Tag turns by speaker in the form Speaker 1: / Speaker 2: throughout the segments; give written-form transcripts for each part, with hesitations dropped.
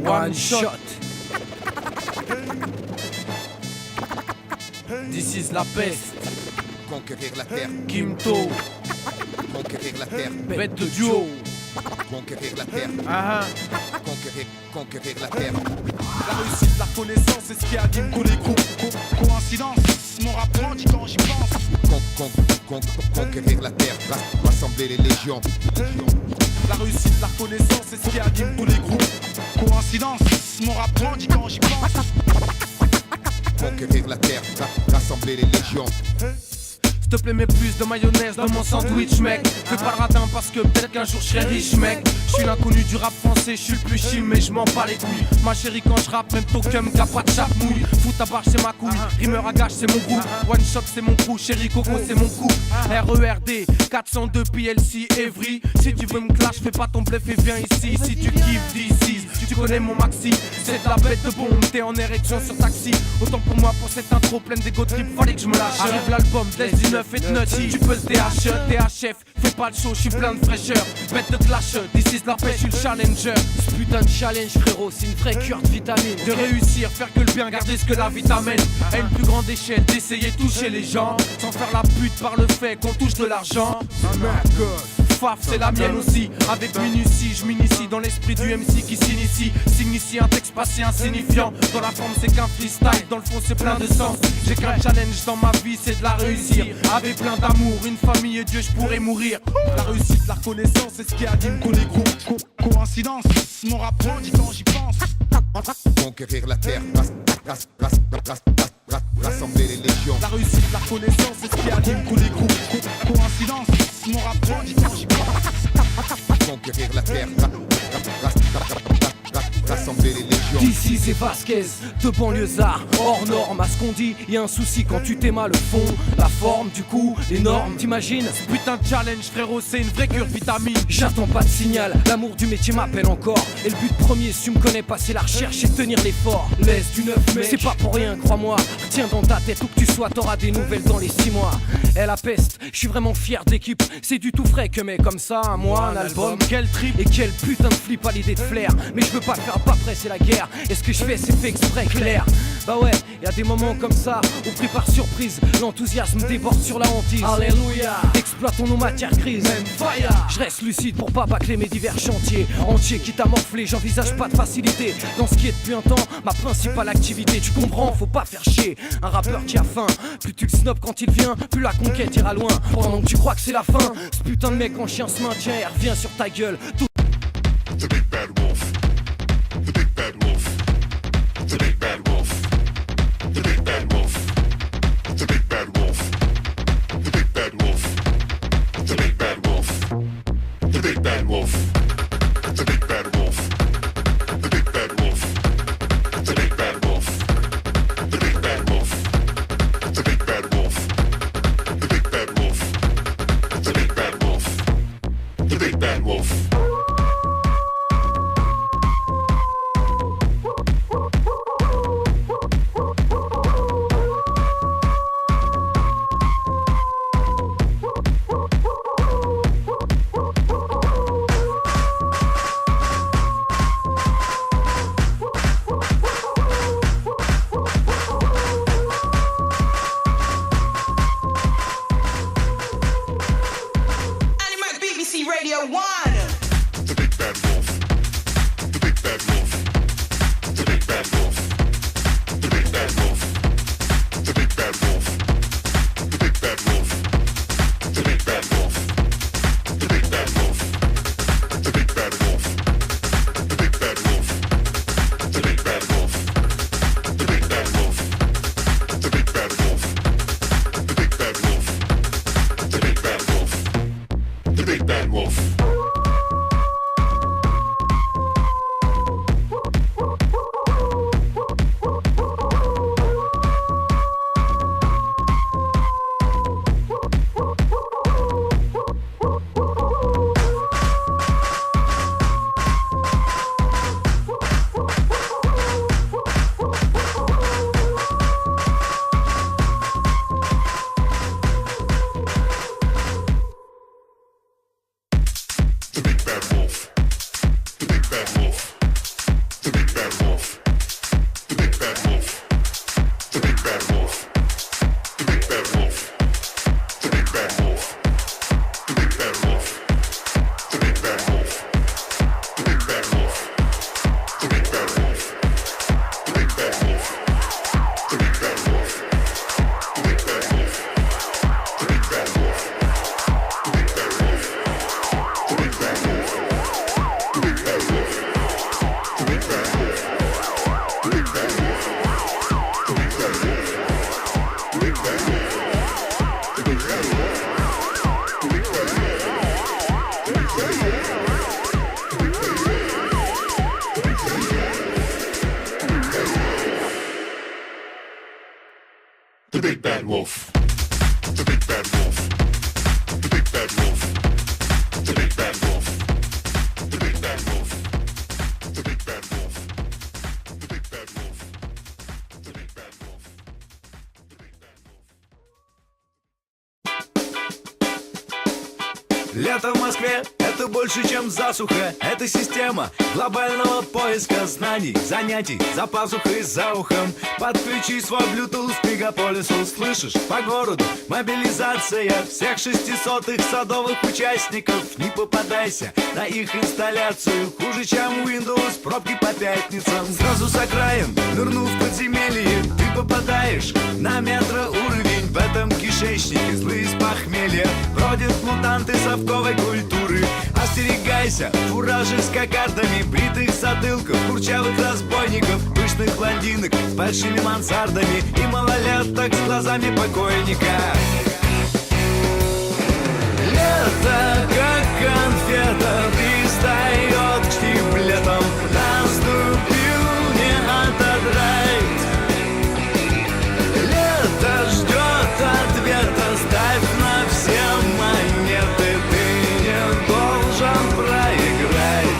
Speaker 1: One shot. This is la peste.
Speaker 2: Conquérir la terre.
Speaker 1: Kimto.
Speaker 2: Conquérir la terre.
Speaker 1: Bête de duo.
Speaker 2: Conquérir la terre. Conquérir la terre.
Speaker 3: La réussite, la reconnaissance, c'est ce qui anime tous les groupes. Coïncidence, mon rap grandit quand j'y pense.
Speaker 2: Conquérir la terre, rassembler les légions.
Speaker 3: La réussite, la reconnaissance, c'est ce qui anime tous les groupes. Coïncidence, mon rap grandit quand j'y pense.
Speaker 2: Conquérir la terre, rassembler les légions.
Speaker 1: S'il te plaît, mets plus de mayonnaise dans mon sandwich, mec. Fais pas le radin parce que peut-être qu'un jour je serai riche, mec. Je suis l'inconnu du rap français, je suis le plus chim, mais je m'en bats les couilles. Ma chérie, quand je rappe, même token, qu'a pas de chape mouille. Fout ta barre, c'est ma couille. Rimeur à gage, c'est mon groupe. One shot, c'est mon crew. Chérie Coco, c'est mon coup. RERD, 402 PLC, Evry. Si tu veux me clash, fais pas ton bluff et viens ici. Si tu kiffes d'ici, tu connais mon maxi. C'est de la bête de bombe, t'es en érection sur taxi. Autant pour moi, pour cette intro pleine d'égo trip, fallait que je me lâche. Arrive l'album, laisse du neuf et de nutty. Tu peux le THF, fais pas le show, je suis plein de fraîcheur. Bête de clash, this is la pêche, je suis le challenger.
Speaker 4: Ce putain de challenge, frérot, c'est une vraie cure de vitamine.
Speaker 1: De réussir, faire que le bien, garder ce que la vie t'amène. À une plus grande échelle, d'essayer de toucher les gens. Sans faire la pute par le fait qu'on touche de l'argent. Faf, c'est la mienne aussi. Avec minutie, je m'initie dans l'esprit du MC qui s'initie. Signifie un texte pas si insignifiant. Dans la forme, c'est qu'un freestyle. Dans le fond, c'est plein de sens. J'ai qu'un challenge dans ma vie, c'est de la réussir. Avec plein d'amour, une famille et Dieu, je pourrais mourir.
Speaker 3: La réussite, la reconnaissance, c'est ce qui anime tous les groupes. Coïncidence, mon rap grandit quand j'y pense.
Speaker 2: Conquérir la terre, rassembler les légions.
Speaker 3: La réussite, la reconnaissance, c'est ce qui anime tous les groupes. Coïncidence, mon rap grandit quand j'y pense.
Speaker 2: Conquérir la terre, rassembler les légions.
Speaker 4: D'ici c'est Vasquez, de banlieusards, hors norme. À ce qu'on dit, y a un souci quand tu t'aimas le fond, la forme, du coup, les normes, t'imagines?
Speaker 1: Putain de challenge, frérot, c'est une vraie cure vitamine.
Speaker 4: J'attends pas de signal, l'amour du métier m'appelle encore. Et le but premier, si tu me connais pas, c'est la recherche et tenir l'effort. Laisse du neuf, mec, c'est pas pour rien, crois-moi. Retiens dans ta tête où que tu sois, t'auras des nouvelles dans les 6 mois. Elle la peste, je suis vraiment fier de l'équipe. C'est du tout frais que mais comme ça, un mois, un album.
Speaker 1: Quel trip
Speaker 4: et quel putain de flip à l'idée de flair. Mais je veux pas faire pas presser la guerre. Et ce que je fais c'est fait exprès clair. Bah ouais, y a des moments comme ça où pris par surprise, l'enthousiasme déborde sur la hantise. Alléluia, exploitons nos matières grises. Même fire. Je reste lucide pour pas bâcler mes divers chantiers. Entier quitte à morfler, j'envisage pas de facilité. Dans ce qui est depuis un temps, ma principale activité. Tu comprends, faut pas faire chier. Un rappeur qui a faim, plus tu le snobs quand il vient, plus la conquête ira loin. Pendant que tu crois que c'est la fin, ce putain de mec en chien se maintient et revient sur ta gueule.
Speaker 5: The big bad wolf. The big bad wolf. The big bad wolf. The big bad wolf. The big bad wolf. The big bad wolf. The big bad wolf. The big bad wolf. The big bad wolf. The big bad wolf. The big bad wolf. The big bad wolf. The big bad wolf. The big bad wolf. The big bad wolf. The big bad wolf.
Speaker 6: Москве это больше, чем засуха. Это система глобального поиска знаний, занятий за пазухой, за ухом. Подключи свой Bluetooth к мегаполису. Слышишь, по городу мобилизация всех 600-х садовых участников. Не попадайся на их инсталляцию. Хуже, чем Windows, пробки по пятницам. Сразу с окраин, нырнув в подземелье, ты попадаешь на метроуровень. В этом кишечнике злые с похмелья бродят мутанты совковой культуры. Остерегайся фуражек с кокардами, бритых затылков, курчавых разбойников, пышных блондинок с большими мансардами и малолеток с глазами покойника. Лето, как конфета, пристает к штиблетам. Наступил, не отодрать. Лето ждет ответа, ставь на все монеты, ты не должен проиграть.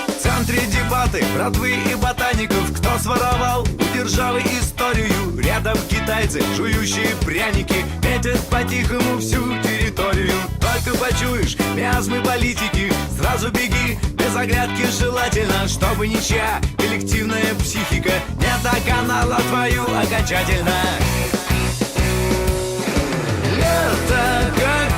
Speaker 6: В центре дебаты братвы и ботаников. Кто своровал у державы историю? Рядом китайцы, жующие пряники, метят по-тихому всю территорию. Только почуешь миазмы политики, сразу беги, без оглядки желательно, чтобы ничья коллективная психика не доконала твою окончательно. Лето, как